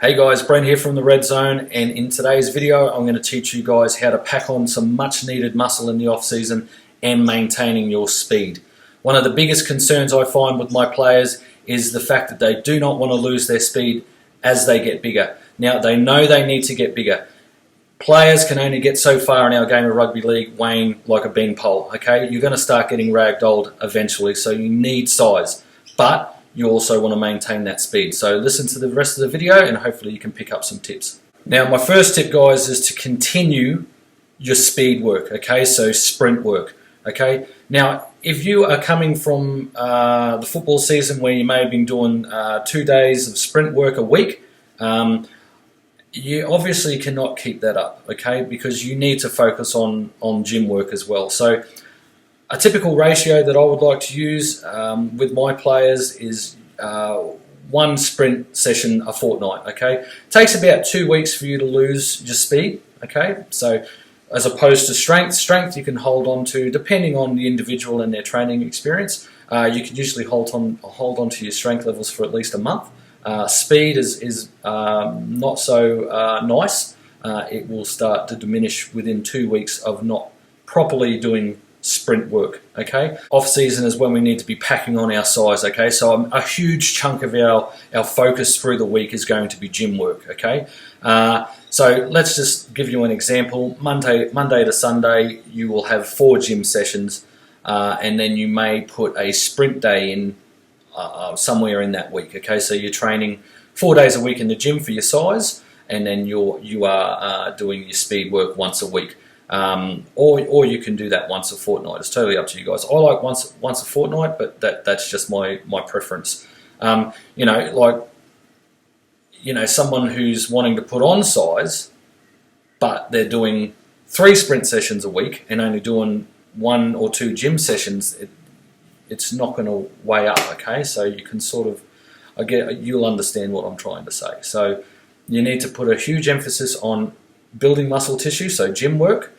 Hey guys, Brent here from the Red Zone, and in today's video I'm going to teach you guys how to pack on some much needed muscle in the off season and maintaining your speed. One of the biggest concerns I find with my players is the fact that they do not want to lose their speed as they get bigger. Now they know they need to get bigger. Players can only get so far in our game of rugby league weighing like a bean pole, okay? You're going to start getting ragdolled eventually, so you need size. But you also want to maintain that speed. So listen to the rest of the video and hopefully you can pick up some tips. Now my first tip, guys, is to continue your speed work, okay? So sprint work, okay? Now if you are coming from the football season where you may have been doing 2 days of sprint work a week, you obviously cannot keep that up, okay? Because you need to focus on gym work as well. So a typical ratio that I would like to use with my players is one sprint session a fortnight, okay? It takes about 2 weeks for you to lose your speed, okay? So as opposed to strength you can hold on to, depending on the individual and their training experience, you can usually hold on to your strength levels for at least a month. Speed is not so nice. It will start to diminish within 2 weeks of not properly doing sprint work, okay? Off season is when we need to be packing on our size, okay? So a huge chunk of our focus through the week is going to be gym work, okay? So let's just give you an example. Monday to Sunday, you will have 4 gym sessions, and then you may put a sprint day in somewhere in that week, okay? So you're training 4 days a week in the gym for your size, and then you are doing your speed work once a week. Or you can do that once a fortnight. It's totally up to you guys. I like once a fortnight, but that's just my preference. Someone who's wanting to put on size, but they're doing 3 sprint sessions a week and only doing 1 or 2 gym sessions, it's not going to weigh up, okay? So you can sort of, you'll understand what I'm trying to say. So you need to put a huge emphasis on building muscle tissue, so gym work,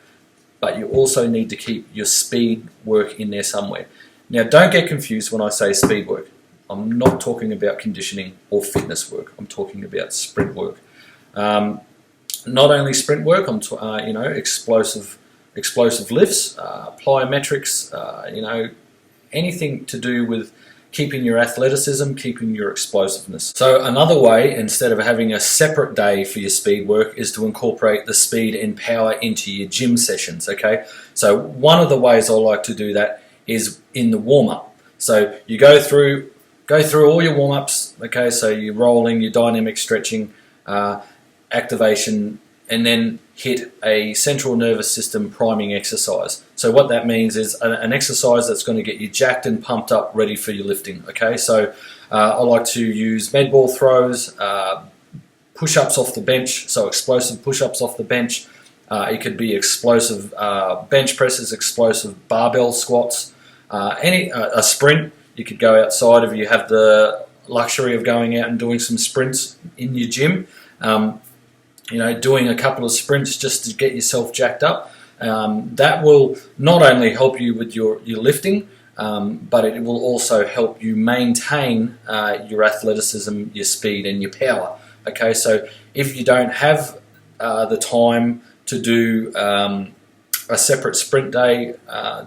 but you also need to keep your speed work in there somewhere. Now don't get confused when I say speed work. I'm not talking about conditioning or fitness work. I'm talking about sprint work. Not only sprint work, explosive lifts, plyometrics, anything to do with keeping your athleticism, keeping your explosiveness. So another way, instead of having a separate day for your speed work, is to incorporate the speed and power into your gym sessions, okay? So one of the ways I like to do that is in the warm-up. So you go through all your warm-ups, okay? So you're rolling, your dynamic stretching, activation, and then hit a central nervous system priming exercise. So what that means is an exercise that's going to get you jacked and pumped up, ready for your lifting, okay? So I like to use med ball throws, push-ups off the bench, so explosive push-ups off the bench. It could be explosive bench presses, explosive barbell squats, a sprint. You could go outside if you have the luxury of going out and doing some sprints in your gym. Doing a couple of sprints just to get yourself jacked up. That will not only help you with your lifting, but it will also help you maintain your athleticism, your speed, and your power. Okay, so if you don't have the time to do a separate sprint day,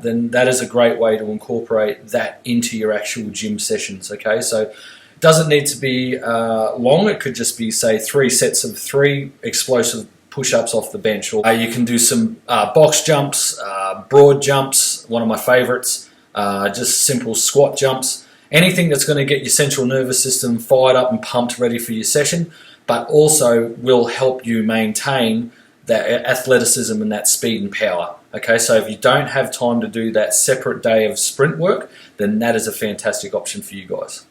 then that is a great way to incorporate that into your actual gym sessions. Okay, so doesn't need to be long. It could just be, say, 3 sets of 3 explosive push-ups off the bench. Or you can do some box jumps, broad jumps, one of my favorites, just simple squat jumps. Anything that's going to get your central nervous system fired up and pumped, ready for your session, but also will help you maintain that athleticism and that speed and power. Okay, so if you don't have time to do that separate day of sprint work, then that is a fantastic option for you guys.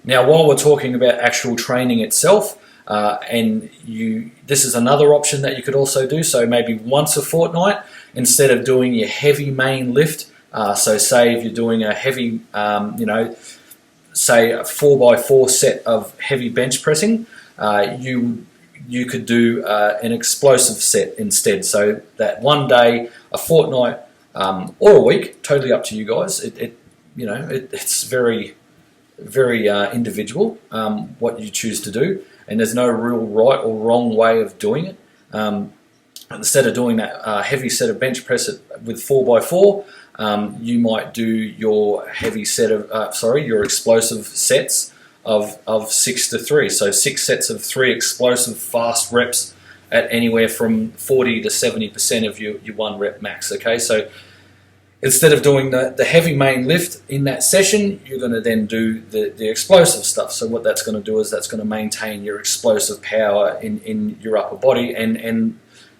Now, while we're talking about actual training itself, this is another option that you could also do. So maybe once a fortnight, instead of doing your heavy main lift, so say if you're doing a heavy, say a 4x4 set of heavy bench pressing, you could do an explosive set instead. So that one day, a fortnight, or a week, totally up to you guys. It's very very individual, what you choose to do, and there's no real right or wrong way of doing it. Instead of doing that heavy set of bench press with 4x4, you might do your heavy set of your explosive sets of 6 to 3. So 6 sets of 3 explosive fast reps at anywhere from 40 to 70% of your 1 rep max. Okay, so instead of doing the heavy main lift in that session, you're going to then do the explosive stuff. So what that's going to do is that's going to maintain your explosive power in your upper body, and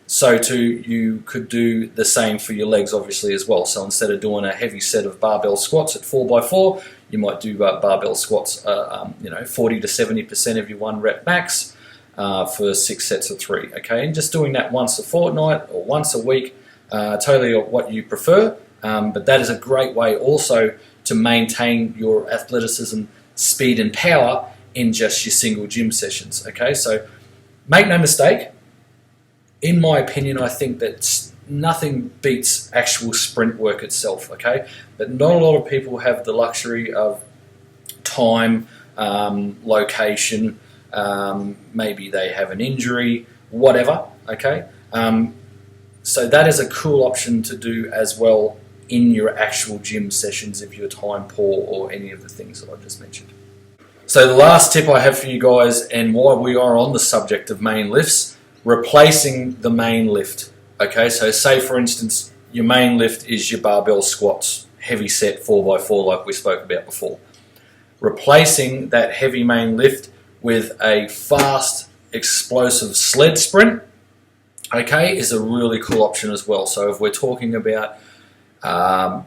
so too you could do the same for your legs obviously as well. So instead of doing a heavy set of barbell squats at 4x4, you might do barbell squats 40 to 70% of your 1 rep max for 6 sets of 3. Okay, and just doing that once a fortnight or once a week, totally what you prefer. But that is a great way also to maintain your athleticism, speed and power in just your single gym sessions. Okay, so make no mistake, in my opinion, I think that nothing beats actual sprint work itself. Okay, but not a lot of people have the luxury of time, location, maybe they have an injury, whatever. Okay, so that is a cool option to do as well in your actual gym sessions if you're time poor or any of the things that I just mentioned. So the last tip I have for you guys, and why we are on the subject of main lifts, replacing the main lift. Okay, so say for instance your main lift is your barbell squats, heavy set 4x4 like we spoke about before. Replacing that heavy main lift with a fast explosive sled sprint, okay, is a really cool option as well. So if we're talking about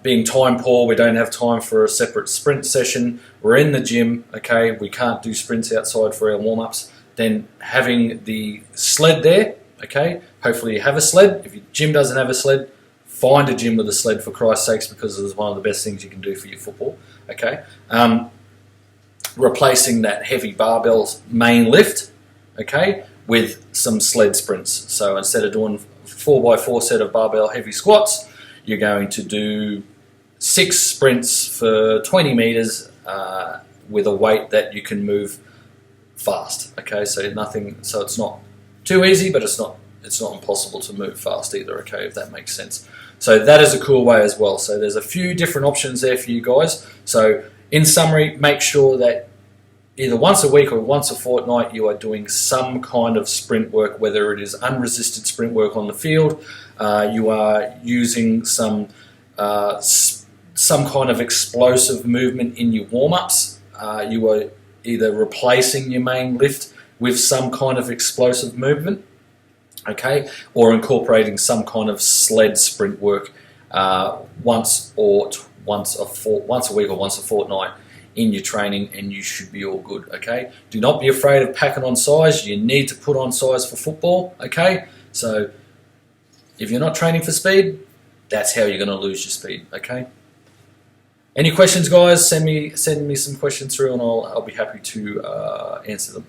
being time poor, we don't have time for a separate sprint session, we're in the gym, okay, we can't do sprints outside for our warm-ups, then having the sled there, okay, hopefully you have a sled. If your gym doesn't have a sled, find a gym with a sled for Christ's sakes, because it's one of the best things you can do for your football, okay. Replacing that heavy barbell main lift, okay, with some sled sprints. So instead of doing 4x4 set of barbell heavy squats, you're going to do 6 sprints for 20 meters with a weight that you can move fast. Okay, so it's not too easy, but it's not impossible to move fast either. Okay, if that makes sense. So that is a cool way as well. So there's a few different options there for you guys. So in summary, make sure that either once a week or once a fortnight you are doing some kind of sprint work, whether it is unresisted sprint work on the field, you are using some kind of explosive movement in your warm-ups, you are either replacing your main lift with some kind of explosive movement, okay, or incorporating some kind of sled sprint work once a week or once a fortnight in your training, and you should be all good. Okay, do not be afraid of packing on size. You need to put on size for football. Okay, so if you're not training for speed, that's how you're going to lose your speed. Okay, any questions, guys? Send me some questions through, and I'll be happy to answer them.